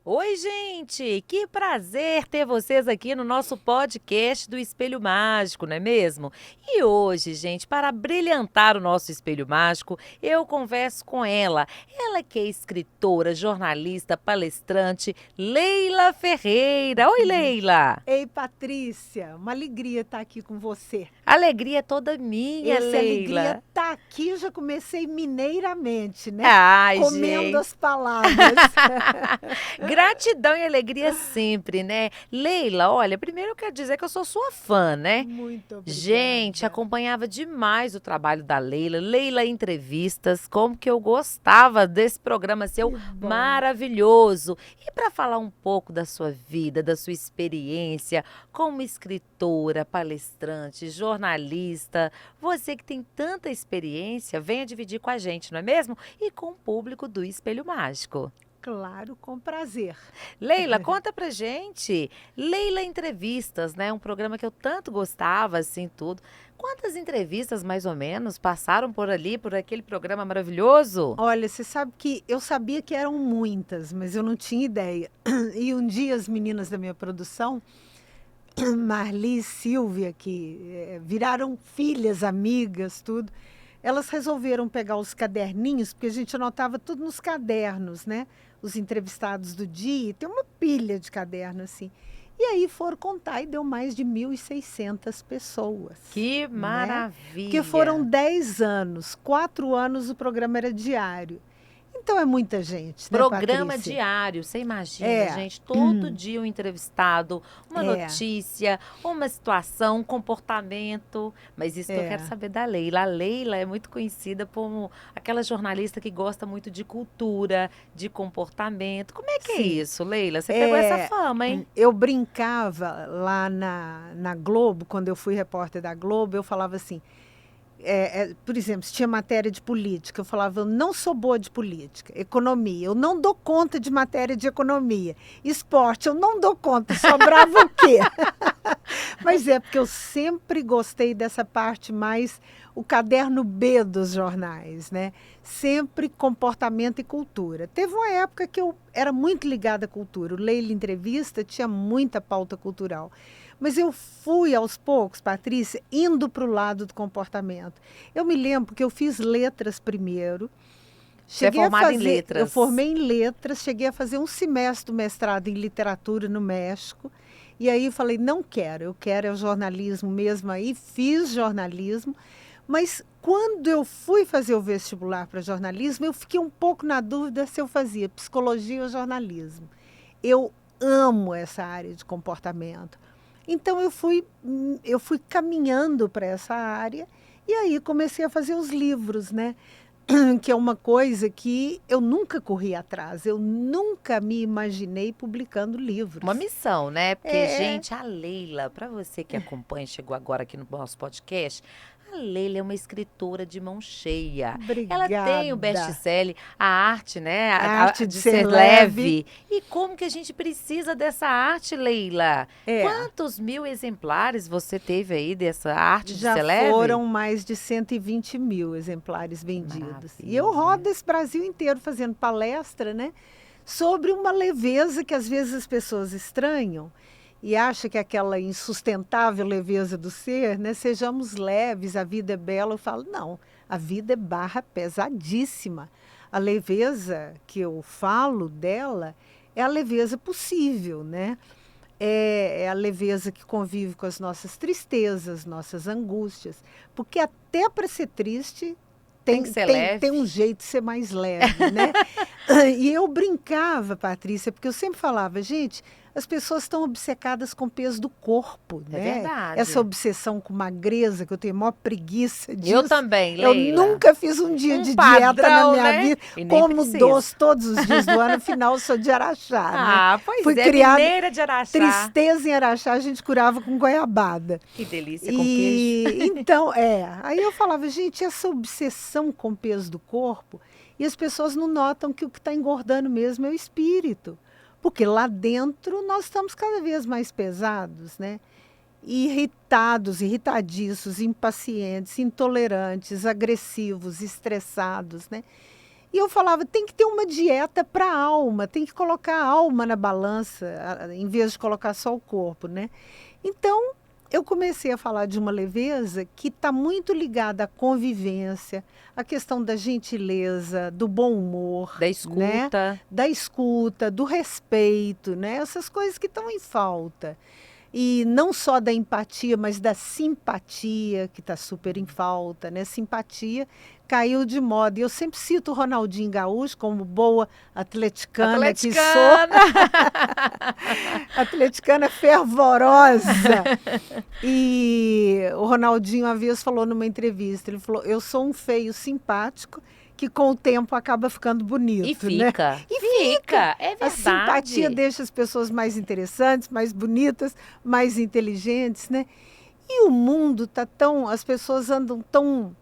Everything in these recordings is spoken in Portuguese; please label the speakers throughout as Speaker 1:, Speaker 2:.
Speaker 1: Oi, gente! Que prazer ter vocês aqui no nosso podcast do Espelho Mágico, não é mesmo? E hoje, gente, para brilhantar o nosso Espelho Mágico, eu converso com ela. Ela que é escritora, jornalista, palestrante, Leila Ferreira. Oi,
Speaker 2: Uhum.
Speaker 1: Leila!
Speaker 2: Ei, Patrícia, uma alegria estar aqui com você.
Speaker 1: A alegria é toda minha,
Speaker 2: Esse alegria
Speaker 1: Leila.
Speaker 2: estar aqui, eu já comecei mineiramente, né?
Speaker 1: Ai,
Speaker 2: Comendo
Speaker 1: gente.
Speaker 2: as palavras.
Speaker 1: Gratidão e alegria sempre, né? Leila, olha, primeiro eu quero dizer que eu sou sua fã, né?
Speaker 2: Muito
Speaker 1: Gente,
Speaker 2: obrigada.
Speaker 1: acompanhava demais o trabalho da Leila, Leila Entrevistas, como que eu gostava desse programa seu
Speaker 2: Que bom.
Speaker 1: maravilhoso. E para falar um pouco da sua vida, da sua experiência como escritora, palestrante, jornalista, você que tem tanta experiência, venha dividir com a gente, não é mesmo? E com o público do Espelho Mágico.
Speaker 2: Claro, com prazer.
Speaker 1: Leila, conta pra gente. Leila Entrevistas, né? Um programa que eu tanto gostava, assim, tudo. Quantas entrevistas, mais ou menos, passaram por ali, por aquele programa maravilhoso?
Speaker 2: Olha, você sabe que eu sabia que eram muitas, mas eu não tinha ideia. E um dia as meninas da minha produção, Marli e Silvia, que viraram filhas, amigas, tudo. Elas resolveram pegar os caderninhos, porque a gente anotava tudo nos cadernos, né? Os entrevistados do dia, e tem uma pilha de caderno assim. E aí foram contar e deu mais de 1.600 pessoas,
Speaker 1: Que
Speaker 2: né? Porque foram
Speaker 1: maravilha!
Speaker 2: 10 anos, 4 anos o programa era diário. Então é muita gente, né,
Speaker 1: Programa
Speaker 2: Patrícia?
Speaker 1: diário, você imagina,
Speaker 2: É,
Speaker 1: gente, todo dia um entrevistado, uma
Speaker 2: é,
Speaker 1: notícia, uma situação, um comportamento. Mas isso que eu quero
Speaker 2: é.
Speaker 1: saber da Leila. A Leila é muito conhecida como aquela jornalista que gosta muito de cultura, de comportamento. Como é que é
Speaker 2: Sim.
Speaker 1: isso, Leila? Você pegou essa
Speaker 2: É,
Speaker 1: fama, hein?
Speaker 2: eu brincava lá na Globo, quando eu fui repórter da Globo, eu falava assim, por exemplo, se tinha matéria de política, eu falava, eu não sou boa de política, economia, eu não dou conta de matéria de economia, esporte, eu não dou conta, sobrava o quê? Mas é porque eu sempre gostei dessa parte mais, o caderno B dos jornais, né? Sempre comportamento e cultura. Teve uma época que eu era muito ligada à cultura, o Leila Entrevista tinha muita pauta cultural. Mas eu fui aos poucos, Patrícia, indo para o lado do comportamento. Eu me lembro que eu fiz letras primeiro,
Speaker 1: Você é
Speaker 2: cheguei a
Speaker 1: formada em
Speaker 2: fazer, eu
Speaker 1: letras.
Speaker 2: formei em letras, cheguei a fazer um semestre do mestrado em literatura no México. E aí eu falei, não quero, eu quero é o jornalismo mesmo aí, fiz jornalismo, mas quando eu fui fazer o vestibular para jornalismo, eu fiquei um pouco na dúvida se eu fazia psicologia ou jornalismo. Eu amo essa área de comportamento. Então eu fui caminhando para essa área e aí comecei a fazer os livros, né? Que é uma coisa que eu nunca corri atrás, eu nunca me imaginei publicando
Speaker 1: Uma
Speaker 2: livros.
Speaker 1: missão, né? Porque,
Speaker 2: É,
Speaker 1: gente, a Leila, para você que acompanha, chegou agora aqui no nosso podcast, a Leila é uma escritora de mão cheia. Ela tem o
Speaker 2: obrigada.
Speaker 1: best-seller, a arte, né,
Speaker 2: A arte de
Speaker 1: de
Speaker 2: ser
Speaker 1: ser
Speaker 2: leve.
Speaker 1: leve. E como que a gente precisa dessa arte, Leila?
Speaker 2: É,
Speaker 1: Quantos mil exemplares você teve aí dessa arte de
Speaker 2: já
Speaker 1: ser leve?
Speaker 2: foram mais de 120 mil exemplares
Speaker 1: Que
Speaker 2: vendidos. E eu
Speaker 1: maravilha.
Speaker 2: rodo esse Brasil inteiro fazendo palestra, né? Sobre uma leveza que às vezes as pessoas estranham e acham que é aquela insustentável leveza do ser, né? Sejamos leves, a vida é bela. Eu falo, não, a vida é barra pesadíssima. A leveza que eu falo dela é a leveza possível, né? É a leveza que convive com as nossas tristezas, nossas angústias. Porque até para ser triste
Speaker 1: Tem que
Speaker 2: tem,
Speaker 1: ser
Speaker 2: tem, tem
Speaker 1: leve.
Speaker 2: um jeito de ser mais leve, né? E eu brincava, Patrícia, porque eu sempre falava, gente, as pessoas estão obcecadas com o peso do corpo,
Speaker 1: É
Speaker 2: né? Essa
Speaker 1: verdade.
Speaker 2: obsessão com magreza, que eu tenho a maior preguiça
Speaker 1: Eu
Speaker 2: disso.
Speaker 1: também,
Speaker 2: Eu
Speaker 1: Leila.
Speaker 2: nunca fiz um dia
Speaker 1: Um
Speaker 2: de dieta na
Speaker 1: padrão,
Speaker 2: minha
Speaker 1: né?
Speaker 2: vida,
Speaker 1: E nem
Speaker 2: como
Speaker 1: precisa.
Speaker 2: doce todos os dias do ano, afinal eu sou de Araxá, né?
Speaker 1: Ah, pois
Speaker 2: Fui
Speaker 1: é,
Speaker 2: criada
Speaker 1: mineira de Araxá.
Speaker 2: tristeza em Araxá, a gente curava com goiabada.
Speaker 1: Que delícia com queijo.
Speaker 2: E então, aí eu falava, gente, essa obsessão com o peso do corpo, e as pessoas não notam que o que está engordando mesmo é o espírito. Porque lá dentro nós estamos cada vez mais pesados, né? Irritados, irritadiços, impacientes, intolerantes, agressivos, estressados, né? E eu falava, tem que ter uma dieta para a alma, tem que colocar a alma na balança, em vez de colocar só o corpo, né? Então, eu comecei a falar de uma leveza que está muito ligada à convivência, à questão da gentileza, do bom humor,
Speaker 1: Da
Speaker 2: né?
Speaker 1: escuta.
Speaker 2: Da escuta, do respeito, né? Essas coisas que estão em falta. E não só da empatia, mas da simpatia, que está super em falta, né? Simpatia caiu de moda. E eu sempre cito o Ronaldinho Gaúcho como boa atleticana que sou.
Speaker 1: Atleticana!
Speaker 2: Atleticana fervorosa. E o Ronaldinho uma vez falou numa entrevista, ele falou, eu sou um feio simpático que com o tempo acaba ficando bonito,
Speaker 1: E
Speaker 2: né?
Speaker 1: fica.
Speaker 2: E
Speaker 1: Fica, é
Speaker 2: a simpatia
Speaker 1: verdade.
Speaker 2: deixa as pessoas mais interessantes, mais bonitas, mais inteligentes, né? E o mundo tá tão, as pessoas andam tão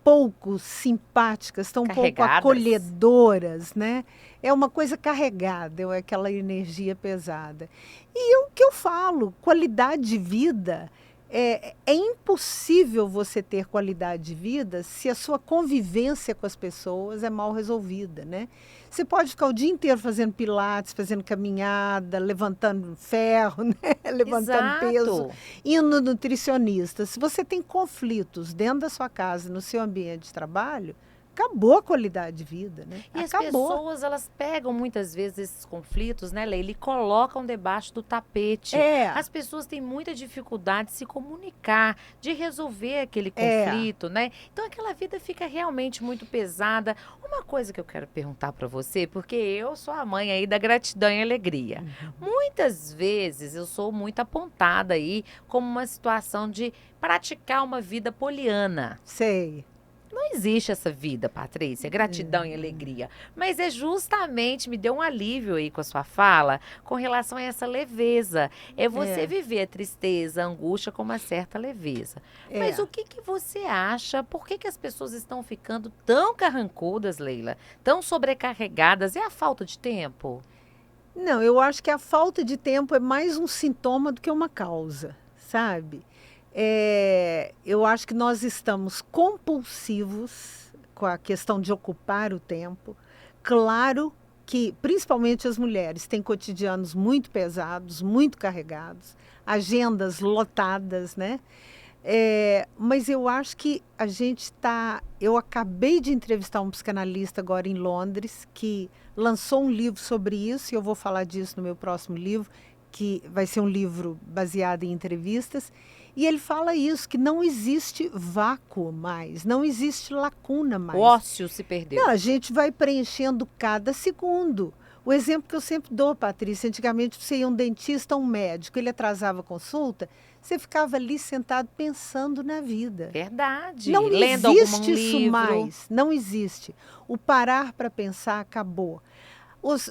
Speaker 2: pouco simpáticas, tão pouco
Speaker 1: Carregadas.
Speaker 2: acolhedoras, né? É uma coisa carregada, é aquela energia pesada. E o que eu falo, qualidade de vida, é impossível você ter qualidade de vida se a sua convivência com as pessoas é mal resolvida, né? Você pode ficar o dia inteiro fazendo pilates, fazendo caminhada, levantando ferro, né? Levantando peso,
Speaker 1: Exato.
Speaker 2: indo no nutricionista. Se você tem conflitos dentro da sua casa, no seu ambiente de trabalho, acabou a qualidade de vida, né?
Speaker 1: E as
Speaker 2: Acabou.
Speaker 1: pessoas, elas pegam muitas vezes esses conflitos, né, Leila, e colocam debaixo do tapete.
Speaker 2: É,
Speaker 1: As pessoas têm muita dificuldade de se comunicar, de resolver aquele
Speaker 2: é.
Speaker 1: conflito, né? Então aquela vida fica realmente muito pesada. Uma coisa que eu quero perguntar para você, porque eu sou a mãe aí da gratidão e alegria. Muitas vezes eu sou muito apontada aí como uma situação de praticar uma vida poliana.
Speaker 2: Sei.
Speaker 1: Não existe essa vida, Patrícia, gratidão e alegria. Mas é justamente, me deu um alívio aí com a sua fala, com relação a essa leveza. É você
Speaker 2: É.
Speaker 1: viver a tristeza, a angústia com uma certa leveza. Mas
Speaker 2: É.
Speaker 1: o que você acha? Por que as pessoas estão ficando tão carrancudas, Leila? Tão sobrecarregadas? É a falta de tempo?
Speaker 2: Não, eu acho que a falta de tempo é mais um sintoma do que uma causa, sabe? Eu acho que nós estamos compulsivos com a questão de ocupar o tempo. Claro que, principalmente as mulheres, têm cotidianos muito pesados, muito carregados, agendas lotadas, né? Mas eu acho que a gente está. Eu acabei de entrevistar um psicanalista agora em Londres, que lançou um livro sobre isso, e eu vou falar disso no meu próximo livro, que vai ser um livro baseado em entrevistas. E ele fala isso, que não existe vácuo mais, não existe lacuna mais.
Speaker 1: O ócio se perdeu.
Speaker 2: Não, a gente vai preenchendo cada segundo. O exemplo que eu sempre dou, Patrícia, antigamente você ia a um dentista, um médico, ele atrasava a consulta, você ficava ali sentado pensando na vida.
Speaker 1: Verdade.
Speaker 2: Não
Speaker 1: Lendo
Speaker 2: existe
Speaker 1: algum
Speaker 2: isso
Speaker 1: livro.
Speaker 2: mais, não existe. O parar para pensar acabou.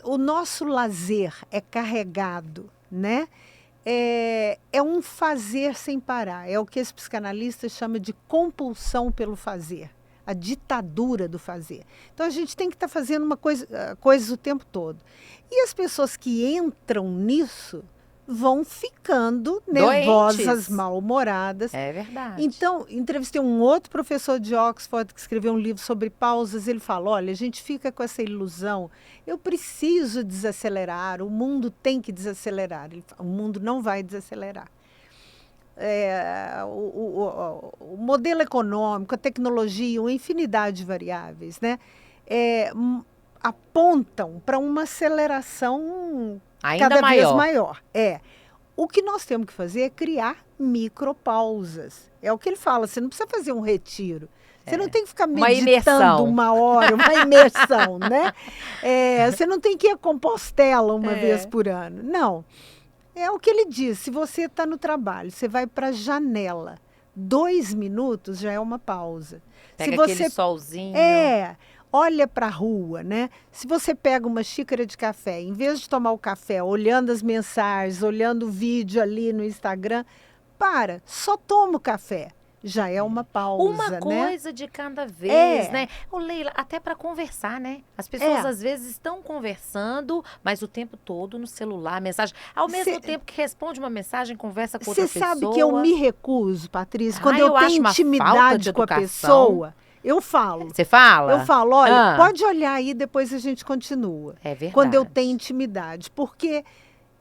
Speaker 2: O nosso lazer é carregado, né? É um fazer sem parar. É o que esse psicanalista chama de compulsão pelo fazer. A ditadura do fazer. Então a gente tem que estar fazendo coisas o tempo todo. E as pessoas que entram nisso vão ficando nervosas,
Speaker 1: Doentes.
Speaker 2: mal-humoradas.
Speaker 1: É verdade.
Speaker 2: Então, entrevistei um outro professor de Oxford que escreveu um livro sobre pausas. Ele fala, olha, a gente fica com essa ilusão. Eu preciso desacelerar, o mundo tem que desacelerar. O mundo não vai desacelerar. O modelo econômico, a tecnologia, uma infinidade de variáveis, né, apontam para uma aceleração
Speaker 1: Ainda
Speaker 2: cada vez
Speaker 1: maior.
Speaker 2: maior. O que nós temos que fazer é criar micropausas. É o que ele fala, você não precisa fazer um retiro. Você não tem que ficar
Speaker 1: Uma
Speaker 2: meditando
Speaker 1: imersão.
Speaker 2: uma hora, uma imersão, né? Você não tem que ir a Compostela uma vez por ano. Não. É o que ele diz, se você está no trabalho, você vai para a janela, 2 minutos já é uma pausa.
Speaker 1: Pega
Speaker 2: Se você
Speaker 1: aquele solzinho.
Speaker 2: olha para a rua, né? Se você pega uma xícara de café, em vez de tomar o café olhando as mensagens, olhando o vídeo ali no Instagram, só toma o café. Já é uma pausa,
Speaker 1: Uma
Speaker 2: né?
Speaker 1: coisa de cada vez, né? Ô, Leila, até para conversar, né? As pessoas às vezes estão conversando, mas o tempo todo no celular, mensagem. Ao mesmo tempo que responde uma mensagem, conversa com outra
Speaker 2: Você
Speaker 1: pessoa.
Speaker 2: sabe que eu me recuso, Patrícia, quando
Speaker 1: eu
Speaker 2: eu
Speaker 1: acho
Speaker 2: tenho
Speaker 1: uma falta
Speaker 2: intimidade
Speaker 1: de
Speaker 2: com a
Speaker 1: educação.
Speaker 2: pessoa, Eu falo.
Speaker 1: Você fala?
Speaker 2: Eu falo, olha,
Speaker 1: Ah,
Speaker 2: pode olhar aí, depois a gente continua.
Speaker 1: é
Speaker 2: Quando eu tenho
Speaker 1: verdade.
Speaker 2: intimidade. Porque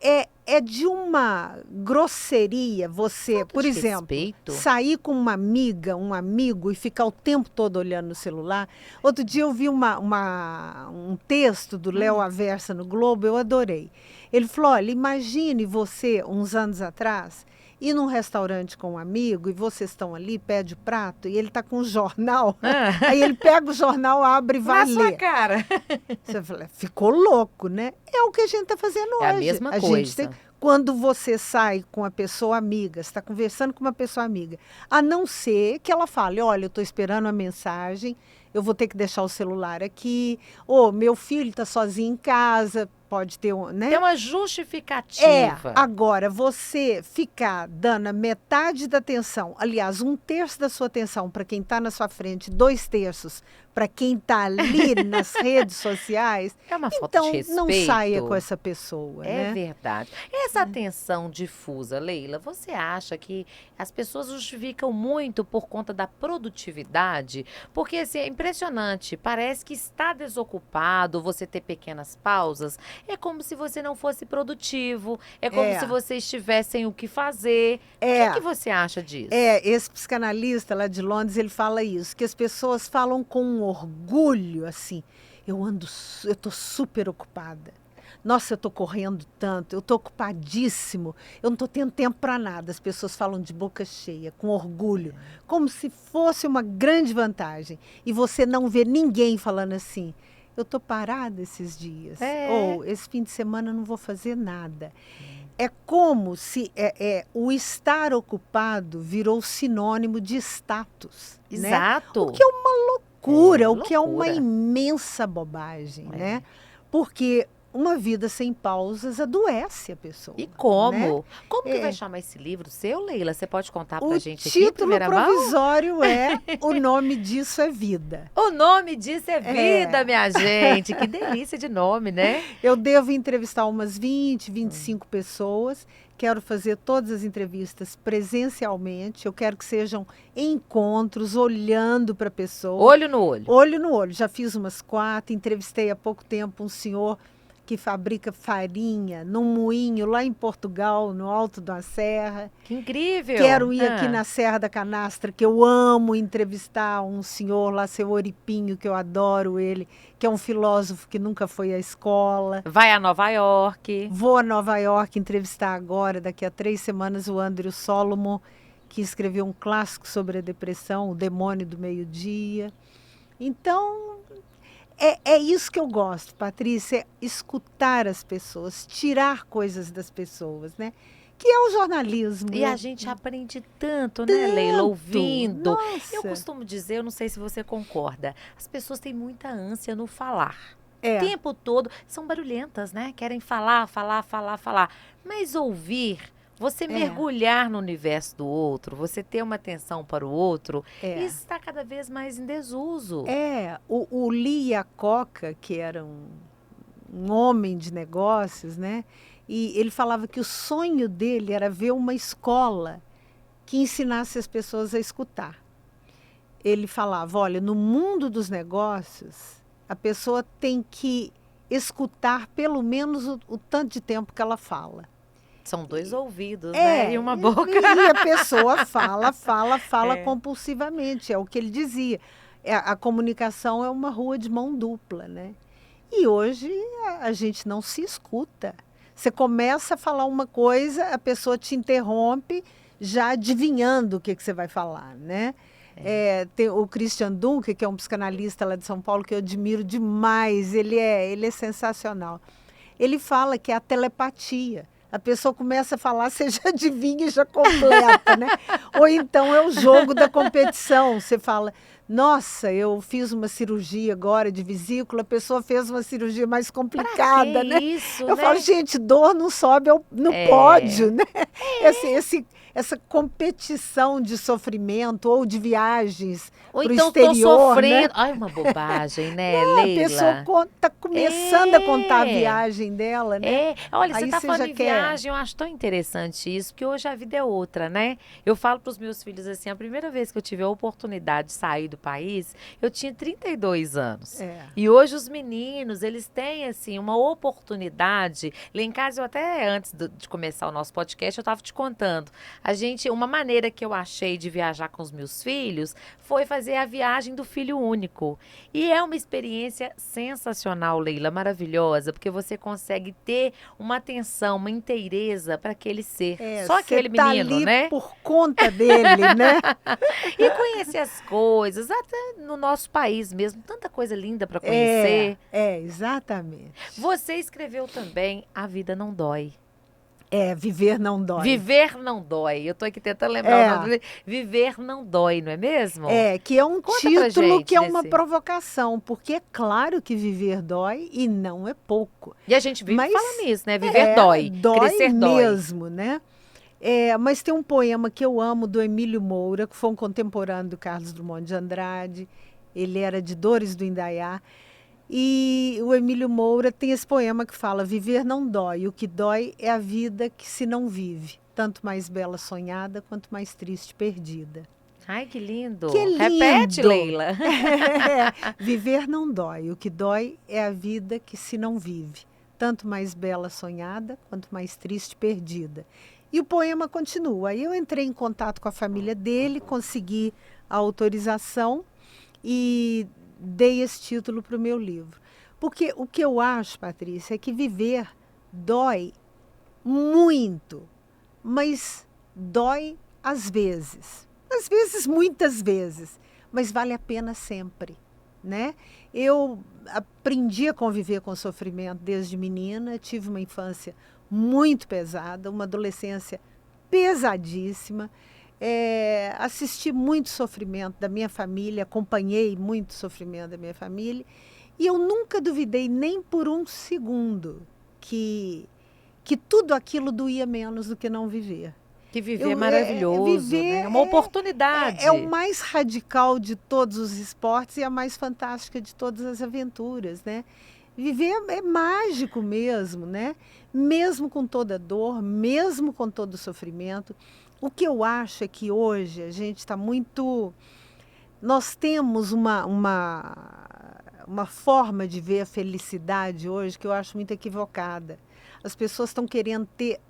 Speaker 2: é de uma grosseria você,
Speaker 1: Falta
Speaker 2: por
Speaker 1: de
Speaker 2: exemplo,
Speaker 1: respeito.
Speaker 2: sair com uma amiga, um amigo e ficar o tempo todo olhando no celular. Outro dia eu vi um texto do Léo
Speaker 1: Hum.
Speaker 2: Aversa no Globo, eu adorei. Ele falou, olha, imagine você, uns anos atrás, ir num restaurante com um amigo e vocês estão ali, pede o prato e ele está com um jornal.
Speaker 1: Ah,
Speaker 2: Aí ele pega o jornal, abre e vai
Speaker 1: na sua
Speaker 2: ler.
Speaker 1: cara.
Speaker 2: Você fala, ficou louco, né? É o que a gente está fazendo
Speaker 1: É a
Speaker 2: hoje.
Speaker 1: mesma
Speaker 2: A gente tem,
Speaker 1: coisa.
Speaker 2: quando você sai com uma pessoa amiga, está conversando com uma pessoa amiga, a não ser que ela fale, olha, eu estou esperando a mensagem, eu vou ter que deixar o celular aqui, ou meu filho está sozinho em casa, pode ter um,
Speaker 1: Tem
Speaker 2: né?
Speaker 1: uma justificativa.
Speaker 2: Agora, você ficar dando a metade da atenção, aliás, um terço da sua atenção para quem está na sua frente, dois terços para quem está ali nas redes sociais,
Speaker 1: É uma falta de
Speaker 2: então não saia com
Speaker 1: respeito.
Speaker 2: essa pessoa,
Speaker 1: É
Speaker 2: né?
Speaker 1: verdade. Essa atenção difusa, Leila, você acha que as pessoas justificam muito por conta da produtividade? Porque assim, é impressionante, parece que estar desocupado, você ter pequenas pausas, é como se você não fosse produtivo, é como se
Speaker 2: É,
Speaker 1: você estivesse sem o que fazer. O que que
Speaker 2: é,
Speaker 1: você acha disso?
Speaker 2: esse psicanalista lá de Londres, ele fala isso, que as pessoas falam com um orgulho, assim, eu tô super ocupada. Nossa, eu tô correndo tanto, eu tô ocupadíssimo, eu não tô tendo tempo para nada. As pessoas falam de boca cheia, com orgulho, como se fosse uma grande vantagem. E você não vê ninguém falando assim, eu tô parada esses dias,
Speaker 1: É,
Speaker 2: ou esse fim de semana eu não vou fazer nada. É como se o estar ocupado virou sinônimo de status, né? O
Speaker 1: exato.
Speaker 2: que é uma
Speaker 1: É
Speaker 2: loucura, o que é uma
Speaker 1: loucura.
Speaker 2: imensa bobagem, né?
Speaker 1: É.
Speaker 2: Porque uma vida sem pausas adoece a
Speaker 1: E
Speaker 2: pessoa, né?
Speaker 1: como? Como que vai
Speaker 2: É.
Speaker 1: chamar esse livro seu, Leila? Você pode contar pra
Speaker 2: O
Speaker 1: gente aqui, em
Speaker 2: título
Speaker 1: primeira mão?
Speaker 2: provisório é O Nome Disso é Vida.
Speaker 1: O nome disso é vida,
Speaker 2: É.
Speaker 1: minha gente. Que delícia de nome, né?
Speaker 2: Eu devo entrevistar umas 20,
Speaker 1: Hum.
Speaker 2: 25 pessoas. Quero fazer todas as entrevistas presencialmente. Eu quero que sejam encontros, olhando para a pessoa,
Speaker 1: Olho no olho.
Speaker 2: olho no olho. Já fiz umas 4. Entrevistei há pouco tempo um senhor que fabrica farinha num moinho lá em Portugal, no alto da serra.
Speaker 1: Que incrível.
Speaker 2: Quero ir aqui
Speaker 1: Ah,
Speaker 2: na Serra da Canastra, que eu amo entrevistar um senhor lá, seu Oripinho, que eu adoro ele, que é um filósofo que nunca foi à escola.
Speaker 1: vai a Nova York.
Speaker 2: Vou a Nova York entrevistar agora, daqui a 3 semanas, o Andrew Solomon, que escreveu um clássico sobre a depressão, O Demônio do Meio-Dia. Então, é isso que eu gosto, Patrícia, é escutar as pessoas, tirar coisas das pessoas, né? Que é o jornalismo.
Speaker 1: E a gente aprende tanto, né, Leila, ouvindo. Eu
Speaker 2: Nossa,
Speaker 1: costumo dizer, eu não sei se você concorda, as pessoas têm muita ânsia no falar. O
Speaker 2: é,
Speaker 1: tempo todo são barulhentas, né? Querem falar, falar, falar, falar. Mas ouvir, você
Speaker 2: é,
Speaker 1: mergulhar no universo do outro, você ter uma atenção para o outro,
Speaker 2: é.
Speaker 1: isso está cada vez mais em desuso.
Speaker 2: O Lee Iacocca, que era um homem de negócios, né? E ele falava que o sonho dele era ver uma escola que ensinasse as pessoas a escutar. Ele falava, olha, no mundo dos negócios, a pessoa tem que escutar pelo menos o tanto de tempo que ela fala.
Speaker 1: São dois ouvidos, né? E uma boca.
Speaker 2: E a pessoa fala
Speaker 1: É.
Speaker 2: compulsivamente, é o que ele dizia. A comunicação é uma rua de mão dupla, né? E hoje a gente não se escuta. Você começa a falar uma coisa, a pessoa te interrompe, já adivinhando o que você vai falar, né? Tem o Christian Dunker, que é um psicanalista lá de São Paulo, que eu admiro demais, ele é sensacional. Ele fala que é a telepatia. A pessoa começa a falar, você já adivinha e já completa, né? Ou então é o jogo da competição. Você fala, nossa, eu fiz uma cirurgia agora de vesícula, a pessoa fez uma cirurgia mais
Speaker 1: Pra que
Speaker 2: complicada, né?
Speaker 1: isso,
Speaker 2: Eu falo,
Speaker 1: né?
Speaker 2: gente, dor não sobe no
Speaker 1: É.
Speaker 2: pódio, né? Essa competição de sofrimento ou de viagens
Speaker 1: Ou
Speaker 2: para o
Speaker 1: então tô
Speaker 2: exterior, né?
Speaker 1: sofrendo. Ai, uma bobagem, né,
Speaker 2: A pessoa
Speaker 1: Leila?
Speaker 2: está começando a contar a
Speaker 1: É.
Speaker 2: viagem dela, né?
Speaker 1: É, olha, você
Speaker 2: Aí
Speaker 1: tá
Speaker 2: você
Speaker 1: falando
Speaker 2: já
Speaker 1: em
Speaker 2: quer.
Speaker 1: viagem, eu acho tão interessante isso, porque hoje a vida é outra, né? Eu falo para os meus filhos assim, a primeira vez que eu tive a oportunidade de sair do país, eu tinha 32 anos.
Speaker 2: É.
Speaker 1: E hoje os meninos, eles têm, assim, uma oportunidade. Lá em casa, eu até antes de começar o nosso podcast, eu estava te contando. Uma maneira que eu achei de viajar com os meus filhos foi fazer a viagem do filho único. E é uma experiência sensacional, Leila, maravilhosa, porque você consegue ter uma atenção, uma inteireza para aquele ser. Só aquele
Speaker 2: Você tá
Speaker 1: menino,
Speaker 2: ali
Speaker 1: né?
Speaker 2: por conta dele, né?
Speaker 1: E conhecer as coisas, até no nosso país mesmo, tanta coisa linda para conhecer.
Speaker 2: Exatamente.
Speaker 1: Você escreveu também A Vida Não Dói.
Speaker 2: Viver não dói.
Speaker 1: Viver não dói. Eu tô aqui tentando lembrar o nome dele. Viver não dói, não é mesmo?
Speaker 2: Que é um
Speaker 1: Conta pra
Speaker 2: título
Speaker 1: gente
Speaker 2: que é uma
Speaker 1: desse.
Speaker 2: provocação, porque é claro que viver dói e não é pouco.
Speaker 1: E a gente vive
Speaker 2: Mas
Speaker 1: falando nisso, né? Viver dói. Crescer dói.
Speaker 2: Mesmo, né? Mas tem um poema que eu amo do Emílio Moura, que foi um contemporâneo do Carlos Drummond de Andrade. Ele era de Dores do Indaiá. E o Emílio Moura tem esse poema que fala: viver não dói, o que dói é a vida que se não vive, tanto mais bela sonhada, quanto mais triste perdida.
Speaker 1: Ai, que lindo.
Speaker 2: Que lindo.
Speaker 1: Repete, Leila.
Speaker 2: Viver não dói, o que dói é a vida que se não vive, tanto mais bela sonhada, quanto mais triste perdida. E o poema continua. Aí eu entrei em contato com a família dele, consegui a autorização e dei esse título para o meu livro. Porque o que eu acho, Patrícia, é que viver dói muito, mas dói às vezes. Às vezes, muitas vezes, mas vale a pena sempre, né? Eu aprendi a conviver com o sofrimento desde menina, tive uma infância muito pesada, uma adolescência pesadíssima. Assisti muito sofrimento da minha família, acompanhei muito sofrimento da minha família, e eu nunca duvidei nem por um segundo que tudo aquilo doía menos do que não viver.
Speaker 1: Que viver é maravilhoso,
Speaker 2: viver
Speaker 1: né? É uma oportunidade.
Speaker 2: É o mais radical de todos os esportes e a mais fantástica de todas as aventuras, né? Viver é mágico mesmo, né? Mesmo com toda dor, mesmo com todo o sofrimento. O que eu acho é que hoje a gente está muito... Nós temos uma forma de ver a felicidade hoje que eu acho muito equivocada. As pessoas estão querendo ter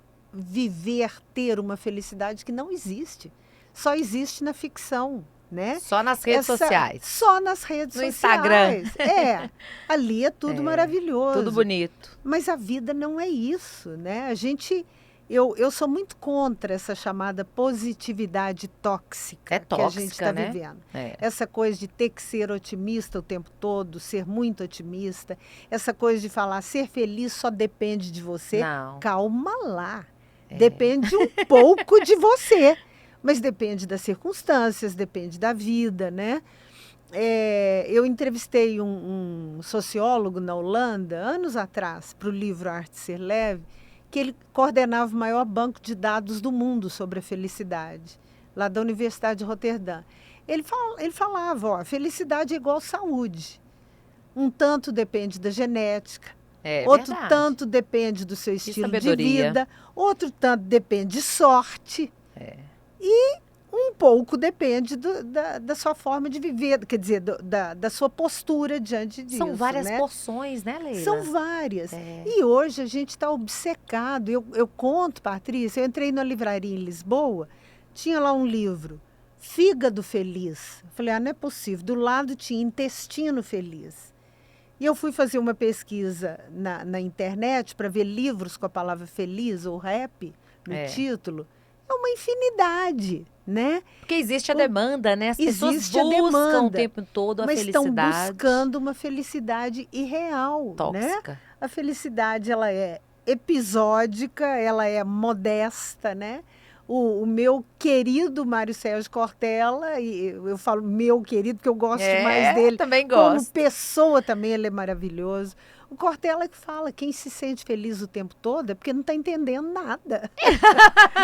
Speaker 2: uma felicidade que não existe. Só existe na ficção, né?
Speaker 1: Só nas redes sociais.
Speaker 2: Só nas redes
Speaker 1: no
Speaker 2: sociais.
Speaker 1: Instagram.
Speaker 2: Ali é tudo maravilhoso.
Speaker 1: Tudo bonito.
Speaker 2: Mas a vida não é isso, né? Eu sou muito contra essa chamada positividade tóxica,
Speaker 1: tóxica,
Speaker 2: que a gente está
Speaker 1: né?
Speaker 2: vivendo. Essa coisa de ter que ser otimista o tempo todo, ser muito otimista. Essa coisa de falar, ser feliz só depende de você.
Speaker 1: Não.
Speaker 2: Calma lá. Depende um pouco de você. Mas depende das circunstâncias, depende da vida, né? Eu entrevistei um sociólogo na Holanda, anos atrás, para o livro Arte Ser Leve, que ele coordenava o maior banco de dados do mundo sobre a felicidade, lá da Universidade de Roterdã. Ele falava, a felicidade é igual saúde. Um tanto depende da genética, outro
Speaker 1: verdade.
Speaker 2: Tanto depende do seu estilo de
Speaker 1: sabedoria.
Speaker 2: vida, outro tanto depende de sorte. E um pouco depende da sua forma de viver, quer dizer, da sua postura diante disso.
Speaker 1: São várias
Speaker 2: né?
Speaker 1: porções, né, Leila?
Speaker 2: São várias. E hoje a gente está obcecado. Eu conto, Patrícia, eu entrei na livraria em Lisboa, tinha lá um livro, Fígado Feliz. Falei, não é possível. Do lado tinha Intestino Feliz. E eu fui fazer uma pesquisa na internet para ver livros com a palavra feliz ou happy no título. É uma infinidade, né?
Speaker 1: Porque existe a demanda, né? As pessoas
Speaker 2: Existe a
Speaker 1: buscam
Speaker 2: demanda,
Speaker 1: o tempo todo a
Speaker 2: mas
Speaker 1: felicidade.
Speaker 2: estão buscando uma felicidade irreal,
Speaker 1: tóxica.
Speaker 2: Né? A felicidade, ela é episódica, ela é modesta, né? O meu querido Mário Sérgio Cortella, e eu falo meu querido porque eu gosto mais dele.
Speaker 1: Também gosto.
Speaker 2: Como pessoa também ele é maravilhoso. O Cortella que fala, quem se sente feliz o tempo todo é porque não está entendendo nada.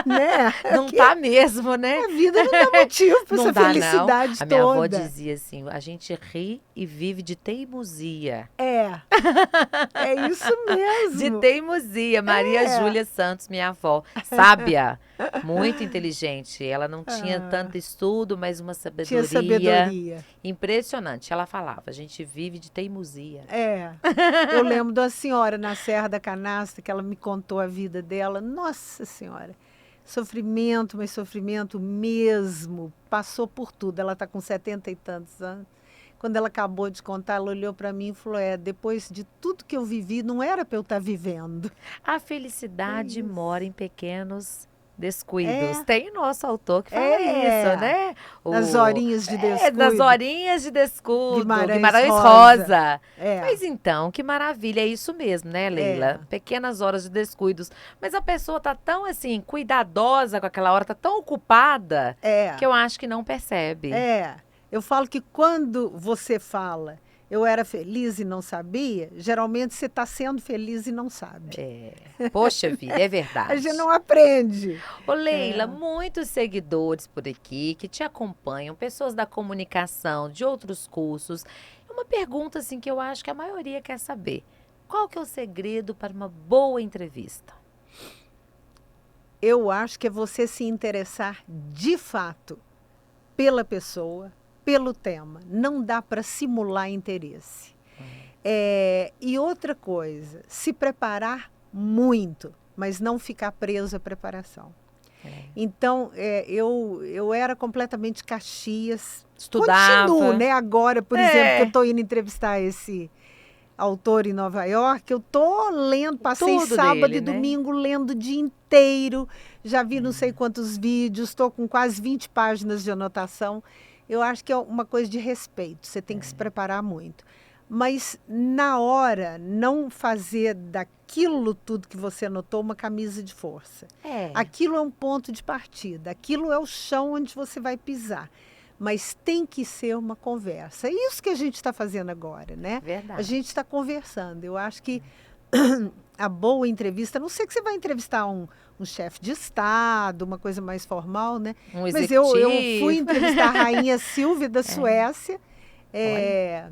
Speaker 2: Né?
Speaker 1: Não está mesmo, né?
Speaker 2: A vida não dá motivo para essa felicidade toda.
Speaker 1: A minha avó dizia assim, a gente ri e vive de teimosia.
Speaker 2: É isso mesmo.
Speaker 1: De teimosia. Maria Júlia Santos, minha avó. Sábia. Muito inteligente. Ela não tinha
Speaker 2: Ah,
Speaker 1: tanto estudo, mas uma
Speaker 2: tinha
Speaker 1: sabedoria
Speaker 2: sabedoria.
Speaker 1: impressionante. Ela falava, a gente vive de teimosia.
Speaker 2: É. Eu lembro de uma senhora na Serra da Canastra que ela me contou a vida dela. Nossa Senhora, sofrimento, mas sofrimento mesmo. Passou por tudo. Ela está com 70 e tantos anos. Quando ela acabou de contar, ela olhou para mim e falou: depois de tudo que eu vivi, não era para eu estar vivendo.
Speaker 1: A
Speaker 2: É
Speaker 1: felicidade mora
Speaker 2: isso.
Speaker 1: em pequenos descuidos.
Speaker 2: É,
Speaker 1: Tem nosso autor que fala isso,
Speaker 2: é.
Speaker 1: né?
Speaker 2: Nas
Speaker 1: O,
Speaker 2: horinhas de
Speaker 1: nas
Speaker 2: descuido,
Speaker 1: horinhas de descuido,
Speaker 2: Guimarães
Speaker 1: Guimarães
Speaker 2: Rosa.
Speaker 1: Rosa.
Speaker 2: É,
Speaker 1: Pois então, que maravilha, é isso mesmo, né, Leila?
Speaker 2: é,
Speaker 1: Pequenas horas de descuidos. Mas a pessoa tá tão assim, cuidadosa com aquela hora, tá tão ocupada, que
Speaker 2: é.
Speaker 1: eu acho que não percebe.
Speaker 2: É, eu falo que quando você fala eu era feliz e não sabia, geralmente você está sendo feliz e não sabe.
Speaker 1: É. Poxa vida, é
Speaker 2: A gente
Speaker 1: verdade.
Speaker 2: não aprende.
Speaker 1: Ô, Leila,
Speaker 2: É.
Speaker 1: muitos seguidores por aqui que te acompanham, pessoas da comunicação, de outros cursos. É uma pergunta assim que eu acho que a maioria quer saber. Qual que é o segredo para uma boa entrevista?
Speaker 2: Eu acho que é você se interessar de fato pela pessoa, pelo tema. Não dá para simular interesse. E outra coisa, se preparar muito, mas não ficar preso à preparação.
Speaker 1: É.
Speaker 2: Então, eu era completamente Caxias. Continuo,
Speaker 1: Estudava.
Speaker 2: né? Agora, por exemplo, que eu
Speaker 1: É,
Speaker 2: estou indo entrevistar esse autor em Nova York, eu estou lendo, passei
Speaker 1: tudo
Speaker 2: sábado
Speaker 1: dele,
Speaker 2: e
Speaker 1: né?
Speaker 2: domingo lendo o dia inteiro, já vi não sei quantos vídeos, estou com quase 20 páginas de anotação. Eu acho que é uma coisa de respeito, você tem que se preparar muito. Mas, na hora, não fazer daquilo tudo que você anotou uma camisa de força.
Speaker 1: É,
Speaker 2: Aquilo é um ponto de partida, aquilo é o chão onde você vai pisar. Mas tem que ser uma conversa. É isso que a gente está fazendo agora, né? A
Speaker 1: verdade.
Speaker 2: gente está conversando. Eu acho que a boa entrevista, a não sei que você vai entrevistar um chefe de Estado, uma coisa mais formal, né?
Speaker 1: Um
Speaker 2: Mas eu fui
Speaker 1: executivo.
Speaker 2: entrevistar a Rainha Silvia da Suécia,
Speaker 1: Olha.
Speaker 2: é,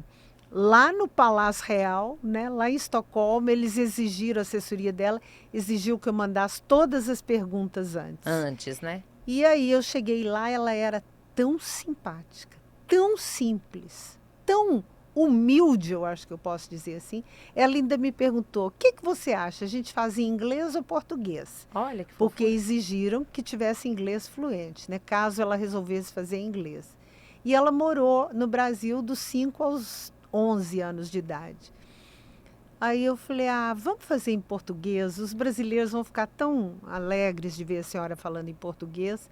Speaker 2: lá no Palácio Real, né? Lá em Estocolmo, eles exigiram, a assessoria dela exigiu que eu mandasse todas as perguntas antes.
Speaker 1: Antes, né?
Speaker 2: E aí eu cheguei lá, ela era tão simpática, tão simples, tão humilde, eu acho que eu posso dizer assim. Ela ainda me perguntou: o que você acha? A gente faz em inglês ou português?
Speaker 1: Olha que
Speaker 2: Porque
Speaker 1: fofura.
Speaker 2: exigiram que tivesse inglês fluente, né? Caso ela resolvesse fazer em inglês. E ela morou no Brasil dos 5 aos 11 anos de idade. Aí eu falei: vamos fazer em português, os brasileiros vão ficar tão alegres de ver a senhora falando em português.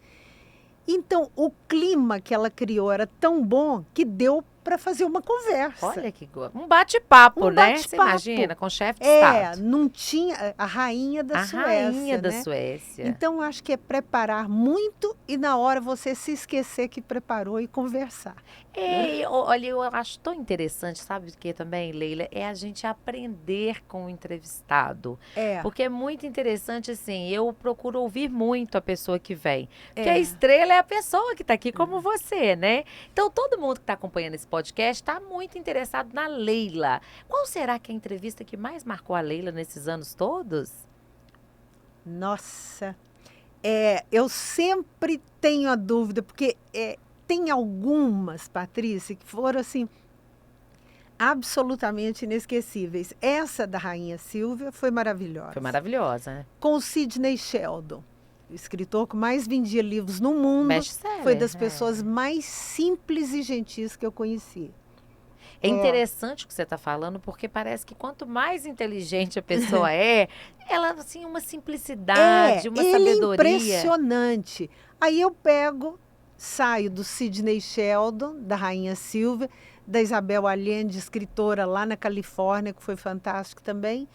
Speaker 2: Então, o clima que ela criou era tão bom que deu para fazer uma conversa.
Speaker 1: Olha um bate-papo,
Speaker 2: Um
Speaker 1: né? Você
Speaker 2: bate-papo.
Speaker 1: imagina, com chefe de Estado.
Speaker 2: Não tinha a rainha da
Speaker 1: A rainha
Speaker 2: Suécia,
Speaker 1: da
Speaker 2: né?
Speaker 1: Suécia.
Speaker 2: Então, acho que é preparar muito e na hora você se esquecer que preparou e conversar.
Speaker 1: É, olha, eu acho tão interessante, sabe o que também, Leila? É a gente aprender com o entrevistado.
Speaker 2: É,
Speaker 1: Porque é muito interessante, assim, eu procuro ouvir muito a pessoa que vem. Porque a
Speaker 2: é.
Speaker 1: estrela é a pessoa que está aqui como você, né? Então, todo mundo que está acompanhando esse podcast está muito interessado na Leila. Qual será que é a entrevista que mais marcou a Leila nesses anos todos?
Speaker 2: Nossa, eu sempre tenho a dúvida, porque tem algumas, Patrícia, que foram assim absolutamente inesquecíveis. Essa da Rainha Silvia foi
Speaker 1: Foi
Speaker 2: maravilhosa.
Speaker 1: maravilhosa, né?
Speaker 2: Com o Sidney Sheldon, o escritor que mais vendia livros no mundo, foi
Speaker 1: Best-seller.
Speaker 2: das pessoas
Speaker 1: É.
Speaker 2: mais simples e gentis que eu conheci.
Speaker 1: É
Speaker 2: É,
Speaker 1: interessante o que você está falando, porque parece que quanto mais inteligente a pessoa é, ela, assim, uma simplicidade, uma
Speaker 2: ele é
Speaker 1: sabedoria.
Speaker 2: impressionante. Aí eu saio do Sidney Sheldon, da Rainha Silvia, da Isabel Allende, escritora lá na Califórnia, que foi fantástico também,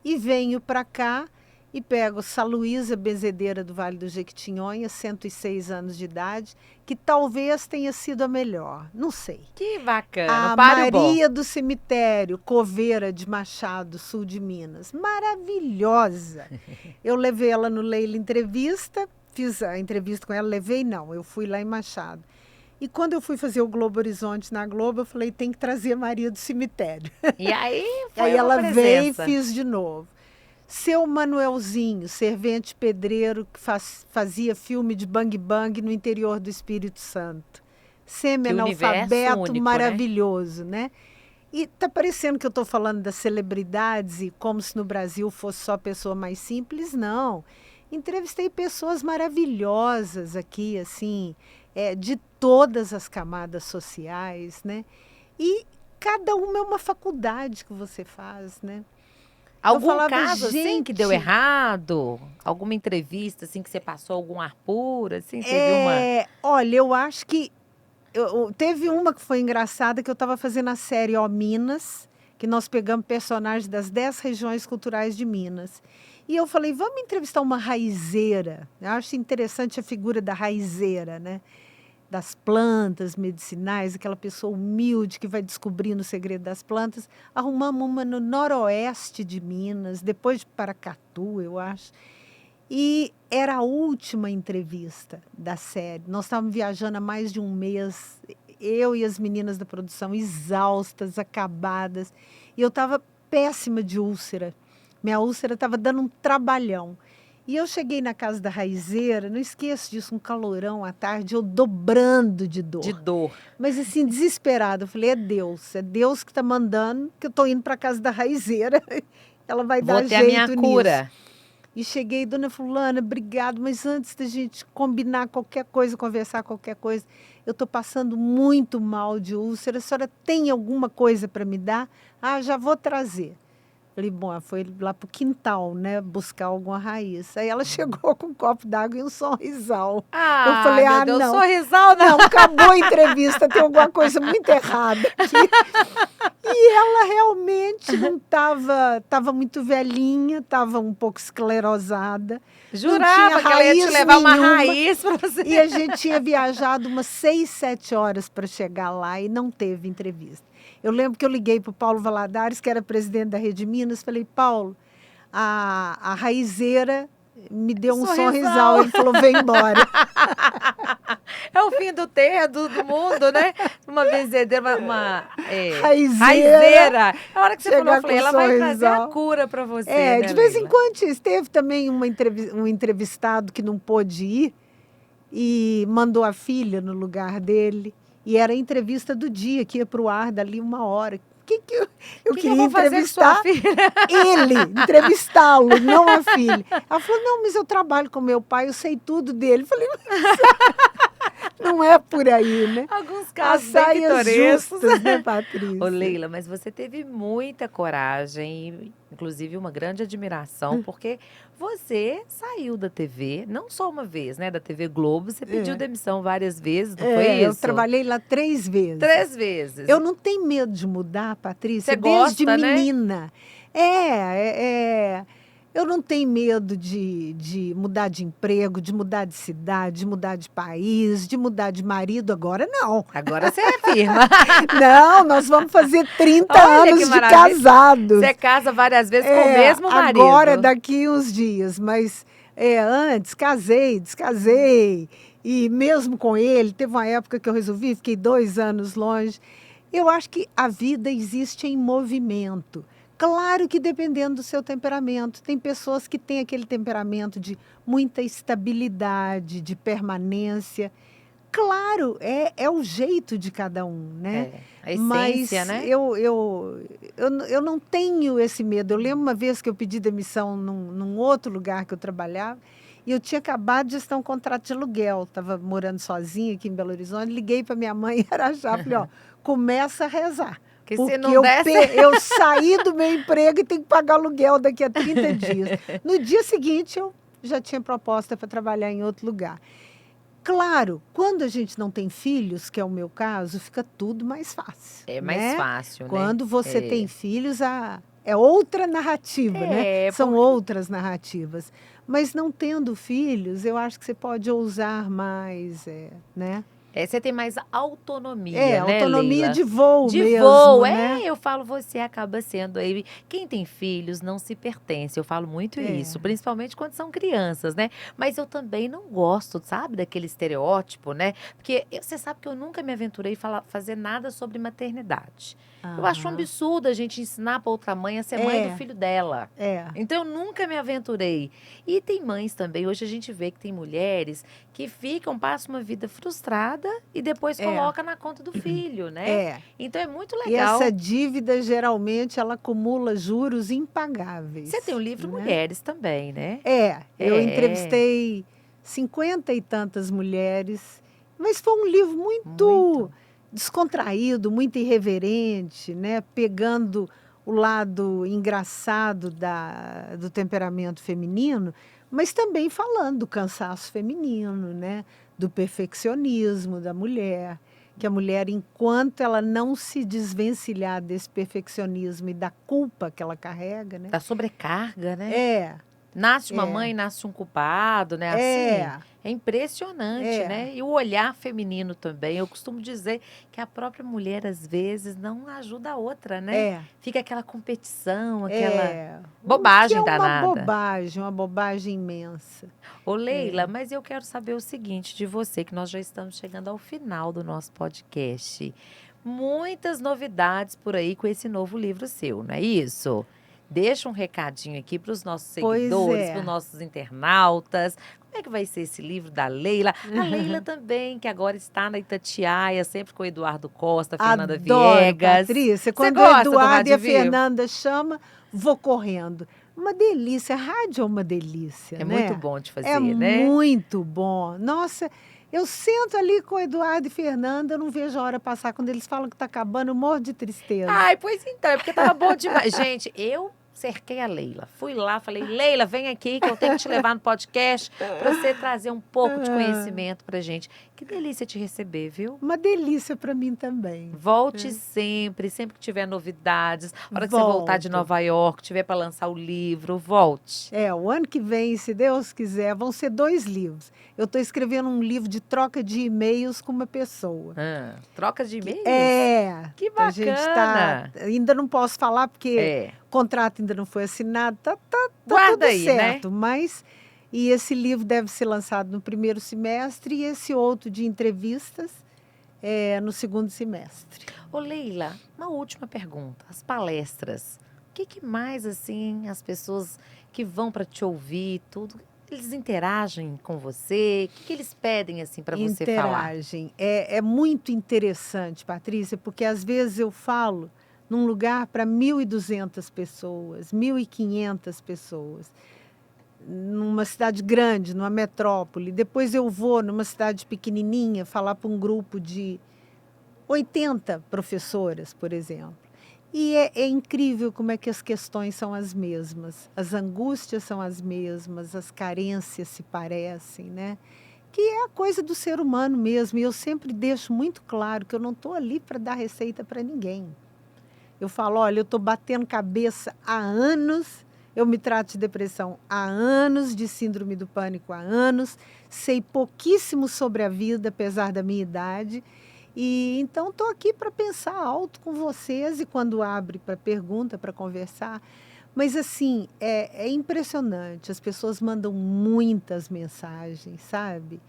Speaker 2: e venho para cá e pego Sá Luísa Benzedeira do Vale do Jequitinhonha, 106 anos de idade, que talvez tenha sido a melhor, não sei.
Speaker 1: Que bacana,
Speaker 2: A
Speaker 1: páreo bom.
Speaker 2: Maria do Cemitério, Coveira de Machado, sul de Minas, maravilhosa. Eu levei ela no Leila Entrevista, fiz a entrevista com ela, eu fui lá em Machado. E quando eu fui fazer o Globo Horizonte na Globo, eu falei: tem que trazer a Maria do Cemitério.
Speaker 1: E aí
Speaker 2: Aí
Speaker 1: foi uma
Speaker 2: ela veio e
Speaker 1: presença.
Speaker 2: fiz de novo. Seu Manuelzinho, servente pedreiro que fazia filme de Bang Bang no interior do Espírito Santo.
Speaker 1: Que universo
Speaker 2: Semi-analfabeto
Speaker 1: único, né?
Speaker 2: maravilhoso, né? E tá parecendo que eu estou falando das celebridades e como se no Brasil fosse só pessoa mais simples, não. Entrevistei pessoas maravilhosas aqui, assim, de todas as camadas sociais, né? E cada uma é uma faculdade que você faz, né? Eu
Speaker 1: Algum
Speaker 2: falava,
Speaker 1: caso assim que deu
Speaker 2: gente,
Speaker 1: errado? Alguma entrevista assim que você passou algum ar puro, assim, teve uma...
Speaker 2: olha, eu acho que teve uma que foi engraçada, que eu estava fazendo a série Ó Minas, que nós pegamos personagens das 10 regiões culturais de Minas. E eu falei, vamos entrevistar uma raizeira. Eu acho interessante a figura da raizeira, né? Das plantas medicinais, aquela pessoa humilde que vai descobrindo o segredo das plantas. Arrumamos uma no noroeste de Minas, depois de Paracatu, eu acho. E era a última entrevista da série. Nós estávamos viajando há mais de um mês, eu e as meninas da produção, exaustas, acabadas. E eu estava péssima de úlcera. Minha úlcera estava dando um trabalhão. E eu cheguei na casa da raizeira, não esqueço disso, um calorão à tarde, eu dobrando de
Speaker 1: De
Speaker 2: dor.
Speaker 1: dor.
Speaker 2: Mas assim, desesperada. Eu falei, é Deus que está mandando, que eu estou indo para a casa da raizeira. Ela vai
Speaker 1: Vou
Speaker 2: dar
Speaker 1: ter a minha
Speaker 2: jeito
Speaker 1: cura.
Speaker 2: nisso. E cheguei, dona fulana, obrigado, mas antes da gente combinar qualquer coisa, conversar qualquer coisa, eu estou passando muito mal de úlcera, a senhora tem alguma coisa para me dar? Ah, já vou trazer. Falei, bom, ela foi lá para o quintal, né, buscar alguma raiz. Aí ela chegou com um copo d'água e um sorrisal. Eu
Speaker 1: Ah,
Speaker 2: falei,
Speaker 1: meu Deus,
Speaker 2: não.
Speaker 1: sorrisal não.
Speaker 2: Não, acabou a entrevista, tem alguma coisa muito errada aqui. E ela realmente não estava muito velhinha, estava um pouco esclerosada.
Speaker 1: Jurava que ela ia te levar uma raiz para você.
Speaker 2: E a gente tinha viajado umas 6, 7 horas para chegar lá e não teve entrevista. Eu lembro que eu liguei para o Paulo Valadares, que era presidente da Rede Minas, falei, Paulo, a raizeira me deu um sorrisal. Ele falou, vem embora.
Speaker 1: É o fim do mundo, né? Uma benzedeira, uma
Speaker 2: raizeira.
Speaker 1: A hora que você falou, eu falei, ela vai trazer a cura para você, né,
Speaker 2: de vez em
Speaker 1: Leila?
Speaker 2: quando esteve também um entrevistado que não pôde ir e mandou a filha no lugar dele. E era a entrevista do dia, que ia para o ar dali 1 hora. Eu queria entrevistar ele, entrevistá-lo, não a filha. Ela falou, não, mas eu trabalho com meu pai, eu sei tudo dele. Eu falei, não é por aí, né?
Speaker 1: Alguns casos bem pitorescos.
Speaker 2: Justas, né, Patrícia?
Speaker 1: Ô, Leila, mas você teve muita coragem, inclusive uma grande admiração, porque você saiu da TV, não só uma vez, né? Da TV Globo, você pediu demissão várias vezes, não foi isso?
Speaker 2: Eu trabalhei lá 3 vezes.
Speaker 1: 3 vezes.
Speaker 2: Eu não tenho medo de mudar, Patrícia,
Speaker 1: Você
Speaker 2: desde
Speaker 1: gosta,
Speaker 2: menina. Eu não tenho medo de mudar de emprego, de mudar de cidade, de mudar de país, de mudar de marido. Agora não.
Speaker 1: Agora você é firma.
Speaker 2: Não, nós vamos fazer 30
Speaker 1: Olha
Speaker 2: anos
Speaker 1: que
Speaker 2: de
Speaker 1: maravilha.
Speaker 2: casados.
Speaker 1: Você casa várias vezes com o mesmo marido.
Speaker 2: Agora, daqui uns dias. Mas antes, casei, descasei. E mesmo com ele, teve uma época que eu resolvi, fiquei 2 anos longe. Eu acho que a vida existe em movimento. Claro que dependendo do seu temperamento. Tem pessoas que têm aquele temperamento de muita estabilidade, de permanência. Claro, é o jeito de cada um, né?
Speaker 1: A essência,
Speaker 2: mas
Speaker 1: né?
Speaker 2: eu não tenho esse medo. Eu lembro uma vez que eu pedi demissão num outro lugar que eu trabalhava e eu tinha acabado de estar um contrato de aluguel. Estava morando sozinha aqui em Belo Horizonte. Liguei para minha mãe em Araxá. Falei, começa a rezar.
Speaker 1: Que
Speaker 2: porque
Speaker 1: se não desse...
Speaker 2: eu saí do meu emprego e tenho que pagar aluguel daqui a 30 dias. No dia seguinte, eu já tinha proposta para trabalhar em outro lugar. Claro, quando a gente não tem filhos, que é o meu caso, fica tudo mais fácil.
Speaker 1: É mais fácil, né?
Speaker 2: Quando você tem filhos, é outra narrativa, né? São outras narrativas. Mas não tendo filhos, eu acho que você pode ousar mais, né?
Speaker 1: Você tem mais autonomia, né,
Speaker 2: autonomia
Speaker 1: Leila?
Speaker 2: de voo
Speaker 1: De
Speaker 2: mesmo,
Speaker 1: voo,
Speaker 2: né?
Speaker 1: eu falo, você acaba sendo aí. Quem tem filhos não se pertence. Eu falo muito isso,
Speaker 2: É,
Speaker 1: principalmente quando são crianças, né? Mas eu também não gosto, sabe, daquele estereótipo, né? Porque você sabe que eu nunca me aventurei a fazer nada sobre maternidade. Eu acho um
Speaker 2: aham.
Speaker 1: absurdo a gente ensinar para outra mãe a ser mãe do
Speaker 2: É,
Speaker 1: filho dela.
Speaker 2: é,
Speaker 1: Então, eu nunca me aventurei. E tem mães também. Hoje a gente vê que tem mulheres que passam uma vida frustrada e depois
Speaker 2: é,
Speaker 1: coloca na conta do filho, né?
Speaker 2: é.
Speaker 1: Então é muito
Speaker 2: E essa
Speaker 1: legal.
Speaker 2: dívida, geralmente, ela acumula juros
Speaker 1: Você tem o
Speaker 2: impagáveis,
Speaker 1: livro
Speaker 2: né?
Speaker 1: Mulheres também, né?
Speaker 2: Eu
Speaker 1: É,
Speaker 2: entrevistei 50 e tantas mulheres, mas foi um livro muito
Speaker 1: muito.
Speaker 2: descontraído, muito irreverente, né? Pegando o lado engraçado do temperamento feminino, mas também falando do cansaço feminino, né? Do perfeccionismo da mulher, que a mulher, enquanto ela não se desvencilhar desse perfeccionismo e da culpa que ela carrega, né?
Speaker 1: Da sobrecarga, né?
Speaker 2: É,
Speaker 1: Nasce uma
Speaker 2: é,
Speaker 1: mãe, nasce um culpado, né? Assim,
Speaker 2: é,
Speaker 1: é impressionante,
Speaker 2: é,
Speaker 1: né? E o olhar feminino também. Eu costumo dizer que a própria mulher, às vezes, não ajuda a outra, né?
Speaker 2: é,
Speaker 1: Fica aquela competição, aquela
Speaker 2: é. O que é
Speaker 1: bobagem danada.
Speaker 2: uma bobagem imensa.
Speaker 1: Ô, Leila,
Speaker 2: É.
Speaker 1: mas eu quero saber o seguinte de você, que nós já estamos chegando ao final do nosso podcast. Muitas novidades por aí com esse novo livro seu, não é isso? Deixa um recadinho aqui para os nossos
Speaker 2: Pois
Speaker 1: seguidores, para os
Speaker 2: é.
Speaker 1: nossos internautas. Como é que vai ser esse livro da Leila? A Leila também, que agora está na Itatiaia, sempre com o Eduardo Costa, Fernanda
Speaker 2: Adoro,
Speaker 1: Viegas.
Speaker 2: Patrícia.
Speaker 1: Você
Speaker 2: Quando o
Speaker 1: gosta do
Speaker 2: Eduardo e
Speaker 1: Rádio
Speaker 2: a
Speaker 1: Vivo?
Speaker 2: Fernanda chamam, vou correndo. Uma delícia, rádio é uma delícia,
Speaker 1: É muito
Speaker 2: né?
Speaker 1: bom de
Speaker 2: É
Speaker 1: fazer, né?
Speaker 2: muito bom. Nossa, eu sento ali com o Eduardo e Fernanda, eu não vejo a hora passar. Quando eles falam que está acabando, eu morro de tristeza.
Speaker 1: Ai, pois então, é porque tava bom demais. Gente, eu cerquei a Leila. Fui lá, falei, Leila, vem aqui que eu tenho que te levar no podcast para você trazer um pouco de
Speaker 2: Ah,
Speaker 1: conhecimento pra gente. Que delícia te receber, viu?
Speaker 2: uma delícia para mim também.
Speaker 1: Volte sempre, sempre que tiver novidades. A hora que você voltar de
Speaker 2: Volto.
Speaker 1: Nova York, tiver para lançar o livro, volte.
Speaker 2: O ano que vem, se Deus quiser, vão ser 2 livros. Eu estou escrevendo um livro de troca de e-mails com uma pessoa.
Speaker 1: Troca de e-mails? Que
Speaker 2: A gente tá,
Speaker 1: bacana.
Speaker 2: ainda não posso falar porque
Speaker 1: É,
Speaker 2: o contrato ainda não foi assinado, tá
Speaker 1: guarda
Speaker 2: tudo
Speaker 1: aí, né?
Speaker 2: certo, mas e esse livro deve ser lançado no primeiro semestre e esse outro de entrevistas no segundo semestre.
Speaker 1: Ô, Leila, uma última pergunta. As palestras, o que que mais, assim, as pessoas que vão para te ouvir, tudo, eles interagem com você? O que que eles pedem, assim, para você falar?
Speaker 2: Interagem. É muito interessante, Patrícia, porque às vezes eu falo num lugar para 1.200 pessoas, 1.500 pessoas, numa cidade grande, numa metrópole. Depois eu vou numa cidade pequenininha falar para um grupo de 80 professoras, por exemplo. E é incrível como é que as questões são as mesmas, as angústias são as mesmas, as carências se parecem, né? Que é a coisa do ser humano mesmo. E eu sempre deixo muito claro que eu não estou ali para dar receita para ninguém. Eu falo, olha, eu estou batendo cabeça há anos, eu me trato de depressão há anos, de síndrome do pânico há anos, sei pouquíssimo sobre a vida, apesar da minha idade. E então estou aqui para pensar alto com vocês e quando abre para pergunta, para conversar. Mas assim, é impressionante, as pessoas mandam muitas mensagens, sabe?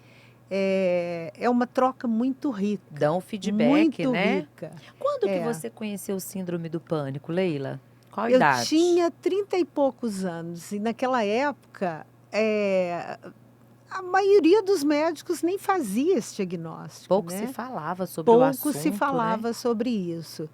Speaker 2: É uma troca muito rica,
Speaker 1: Dão feedback,
Speaker 2: muito
Speaker 1: né?
Speaker 2: rica.
Speaker 1: Quando que
Speaker 2: É.
Speaker 1: você conheceu o síndrome do pânico, Leila? Qual
Speaker 2: Eu
Speaker 1: idade?
Speaker 2: tinha 30 e poucos anos e naquela época a maioria dos médicos nem fazia esse diagnóstico,
Speaker 1: Pouco se
Speaker 2: né?
Speaker 1: falava sobre o
Speaker 2: Pouco se
Speaker 1: assunto, né?
Speaker 2: falava sobre isso.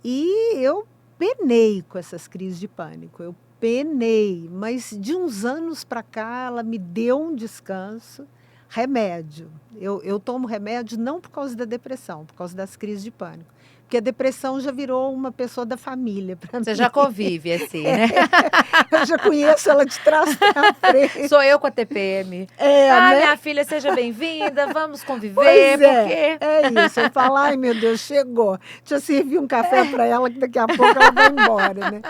Speaker 2: E eu penei com essas crises de pânico, eu penei, mas de uns anos para cá ela me deu um descanso, remédio. Eu tomo remédio não por causa da depressão, por causa das crises de pânico. Porque a depressão já virou uma pessoa da família para
Speaker 1: Você
Speaker 2: mim.
Speaker 1: já convive, assim, né?
Speaker 2: Eu já conheço ela de trás para frente.
Speaker 1: Sou eu com a TPM. Ah,
Speaker 2: Né?
Speaker 1: minha filha, seja bem-vinda, vamos conviver,
Speaker 2: Pois
Speaker 1: porque
Speaker 2: é isso. Eu falo, ai meu Deus, chegou. Deixa eu servir um café para ela, que daqui a pouco ela vai embora, né?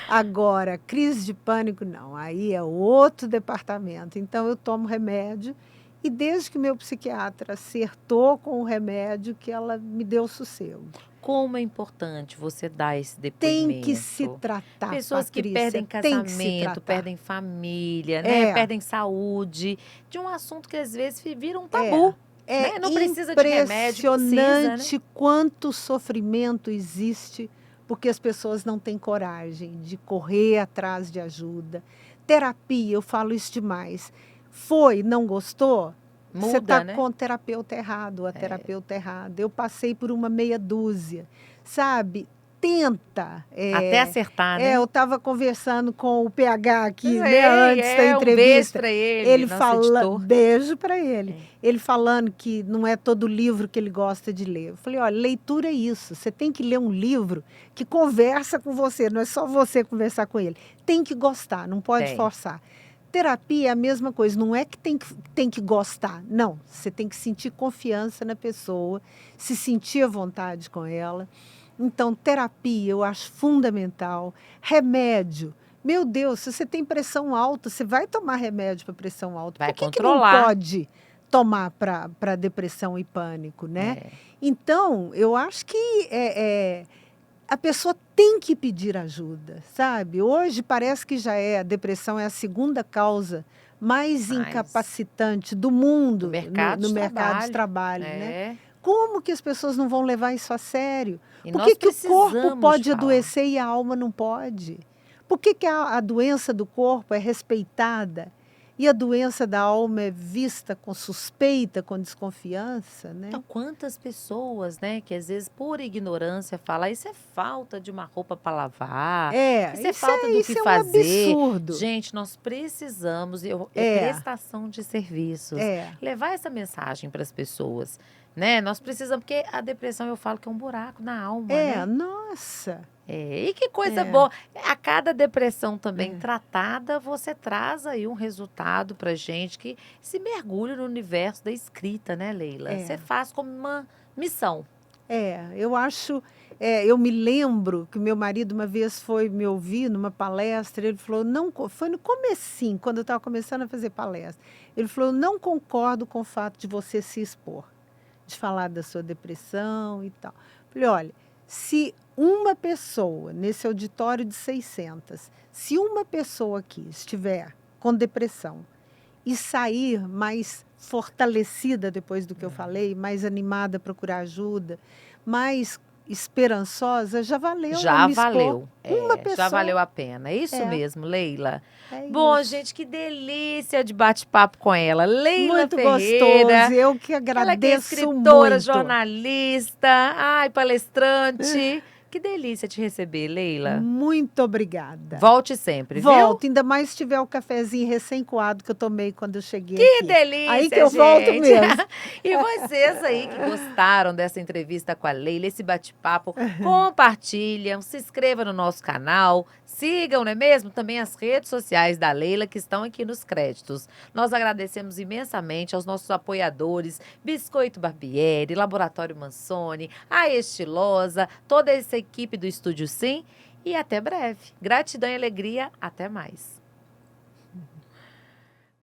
Speaker 2: Agora, crise de pânico, não. Aí é outro departamento. Então, eu tomo remédio E desde que meu psiquiatra acertou com o remédio, que ela me deu sossego.
Speaker 1: Como é importante você dar esse
Speaker 2: Tem que se
Speaker 1: depoimento.
Speaker 2: tratar,
Speaker 1: Pessoas que
Speaker 2: Patrícia,
Speaker 1: perdem
Speaker 2: tem que se
Speaker 1: casamento,
Speaker 2: tratar.
Speaker 1: perdem família, né?
Speaker 2: É,
Speaker 1: Perdem saúde, de um assunto que às vezes vira um
Speaker 2: é.
Speaker 1: tabu,
Speaker 2: É
Speaker 1: né? Não precisa de remédio, precisa, né?
Speaker 2: impressionante quanto sofrimento existe porque as pessoas não têm coragem de correr atrás de ajuda. Terapia, eu falo isso demais. Foi, não gostou? Você está
Speaker 1: Muda, né?
Speaker 2: com o terapeuta errado, a terapeuta errada. Eu passei por uma meia dúzia, sabe? Tenta.
Speaker 1: Até acertar, né?
Speaker 2: Eu estava conversando com o PH aqui, né,
Speaker 1: Sei,
Speaker 2: antes da
Speaker 1: um beijo
Speaker 2: entrevista.
Speaker 1: para ele,
Speaker 2: Ele
Speaker 1: nosso
Speaker 2: fala,
Speaker 1: editor.
Speaker 2: beijo para ele.
Speaker 1: É.
Speaker 2: Ele falando que não é todo livro que ele gosta de ler. Eu falei, olha, leitura é isso. Você tem que ler um livro que conversa com você, não é só você conversar com ele. Tem que gostar, não pode
Speaker 1: Tem.
Speaker 2: forçar. Terapia é a mesma coisa, não é que tem que gostar, não. Você tem que sentir confiança na pessoa, se sentir à vontade com ela. Então, terapia eu acho fundamental. Remédio. Meu Deus, se você tem pressão alta, você vai tomar remédio para pressão alta.
Speaker 1: Vai
Speaker 2: Por que não
Speaker 1: controlar.
Speaker 2: pode tomar para depressão e pânico, né?
Speaker 1: É.
Speaker 2: Então, eu acho que a pessoa tem que pedir ajuda, sabe? Hoje parece que a depressão é a segunda causa mais incapacitante do mundo
Speaker 1: No mercado
Speaker 2: no
Speaker 1: de
Speaker 2: mercado de
Speaker 1: trabalho.
Speaker 2: trabalho, né?
Speaker 1: É.
Speaker 2: Como que as pessoas não vão levar isso a sério?
Speaker 1: E
Speaker 2: Por
Speaker 1: nós
Speaker 2: que que o corpo
Speaker 1: precisamos
Speaker 2: pode
Speaker 1: falar.
Speaker 2: adoecer e a alma não pode? Por que que a doença do corpo é respeitada e a doença da alma é vista com suspeita, com desconfiança, né?
Speaker 1: Então, quantas pessoas, né, que às vezes por ignorância falam, isso é falta de uma roupa para lavar, isso é falta do que
Speaker 2: Isso é um
Speaker 1: fazer.
Speaker 2: absurdo.
Speaker 1: Gente, nós precisamos,
Speaker 2: É.
Speaker 1: prestação de serviços, levar essa mensagem para as pessoas, né? Nós precisamos, porque a depressão eu falo que é um buraco na alma, né?
Speaker 2: Nossa.
Speaker 1: E que coisa boa. A cada depressão também tratada, você traz aí um resultado pra gente que se mergulha no universo da escrita, né, Leila? Você faz como uma missão.
Speaker 2: Eu acho, eu me lembro que meu marido uma vez foi me ouvir numa palestra, ele falou, não, foi no comecinho, quando eu estava começando a fazer palestra, ele falou, não concordo com o fato de você se expor, de falar da sua depressão e tal. Falei, olha, se uma pessoa, nesse auditório de 600, se uma pessoa aqui estiver com depressão e sair mais fortalecida depois do que eu falei, mais animada a procurar ajuda, mais esperançosa, já valeu.
Speaker 1: Já valeu.
Speaker 2: Uma pessoa.
Speaker 1: Já valeu a pena. É isso mesmo, Leila.
Speaker 2: Bom,
Speaker 1: gente, que delícia de bate-papo com ela. Leila
Speaker 2: muito
Speaker 1: Ferreira.
Speaker 2: Gostoso. Eu que agradeço
Speaker 1: ela que é escritora,
Speaker 2: muito.
Speaker 1: jornalista, palestrante. Que delícia te receber, Leila.
Speaker 2: Muito obrigada.
Speaker 1: Volte sempre, viu?
Speaker 2: Volto, ainda mais se tiver o cafezinho recém-coado que eu tomei quando eu cheguei
Speaker 1: Que
Speaker 2: aqui.
Speaker 1: delícia,
Speaker 2: aí que eu
Speaker 1: gente.
Speaker 2: volto mesmo.
Speaker 1: E vocês aí que gostaram dessa entrevista com a Leila, esse bate-papo, compartilham, se inscrevam no nosso canal, sigam, não é mesmo? Também as redes sociais da Leila que estão aqui nos créditos. Nós agradecemos imensamente aos nossos apoiadores, Biscoito Barbieri, Laboratório Mansoni, a Estilosa, toda essa equipe do Estúdio Sim, e até breve. Gratidão e alegria, até mais.